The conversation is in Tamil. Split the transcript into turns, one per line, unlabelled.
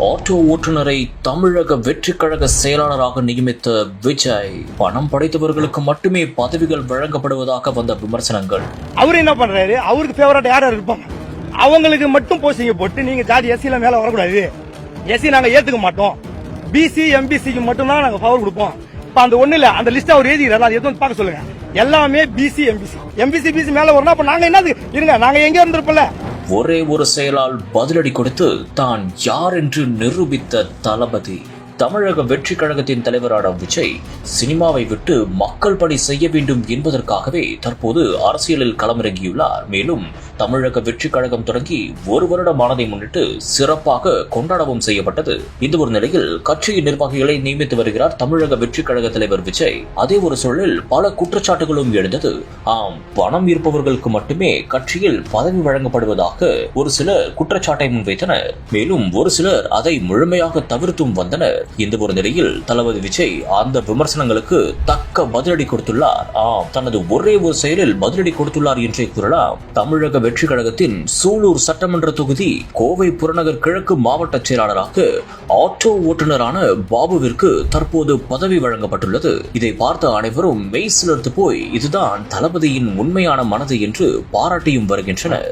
ஆட்டோ ஓட்டுநரை தமிழக வெற்றிக் கழக செயலாளராக நியமித்த விஜய், பணம் படைத்தவர்களுக்கு மட்டுமே பதவிகள் வழங்கப்படுவதாக வந்த விமர்சனங்கள்.
அவரு என்ன பண்றாரு? அவருக்கு ஃபேவரட் யார் இருப்பாங்க, அவங்களுக்கு மட்டும் போஸ்டிங்க போட்டு நீங்க ஜாதி எஸ்சில மேல வரக்கூடாது, எஸ்சி நாங்க ஏத்துக்க மாட்டோம், பிசி எம்பிசிக்கு மட்டும் தான் நாங்க பவர் கொடுப்போம். இப்ப அந்த ஒண்ணு இல்ல, அந்த லிஸ்ட் அவர் எழுதிக்கிறாரு, அது எதுவும் பார்க்க சொல்லுங்க. எல்லாமே பிசி எம்பிசி பிசி மேல வரணும். அப்ப நாங்க என்னது இருங்க, நாங்க எங்க இருந்திருப்போம்ல.
ஒரே ஒரு செயலால் பதிலடி கொடுத்து தான் யார் என்று நிரூபித்த தளபதி. தமிழக வெற்றி கழகத்தின் தலைவரான விஜய் சினிமாவை விட்டு மக்கள் பணி செய்ய வேண்டும் என்பதற்காகவே தற்போது அரசியலில் களமிறங்கியுள்ளார். மேலும் தமிழக வெற்றி கழகம் தொடங்கி ஒரு வருடமானதை முன்னிட்டு சிறப்பாக கொண்டாடவும் செய்யப்பட்டது. இந்த ஒரு நிலையில் கட்சியின் நிர்வாகிகளை நியமித்து வருகிறார் தமிழக வெற்றி கழக தலைவர் விஜய். அதே ஒரு சூழலில் பல குற்றச்சாட்டுகளும் எழுந்தது. ஆம், பணம் இருப்பவர்களுக்கு மட்டுமே கட்சியில் பதவி வழங்கப்படுவதாக ஒரு சிலர் குற்றச்சாட்டை முன்வைத்தனர். மேலும் ஒரு சிலர் அதை முழுமையாக தவிர்த்தும் வந்தனர். இந்த ஒரு நிலையில் தளபதி விஜய் அந்த விமர்சனங்களுக்கு தக்க பதிலடி கொடுத்துள்ளார். தனது ஒரே ஒரு செயலில் பதிலடி கொடுத்துள்ளார் என்றே கூறலாம். தமிழக வெற்றி கழகத்தின் சூலூர் சட்டமன்ற தொகுதி கோவை புறநகர் கிழக்கு மாவட்ட செயலாளராக ஆட்டோ ஓட்டுநரான பாபுவிற்கு தற்போது பதவி வழங்கப்பட்டுள்ளது. இதை பார்த்த அனைவரும் மெய் சிலிர்த்து போய் இதுதான் தளபதியின் உண்மையான மனது என்று பாராட்டியும் வருகின்றனர்.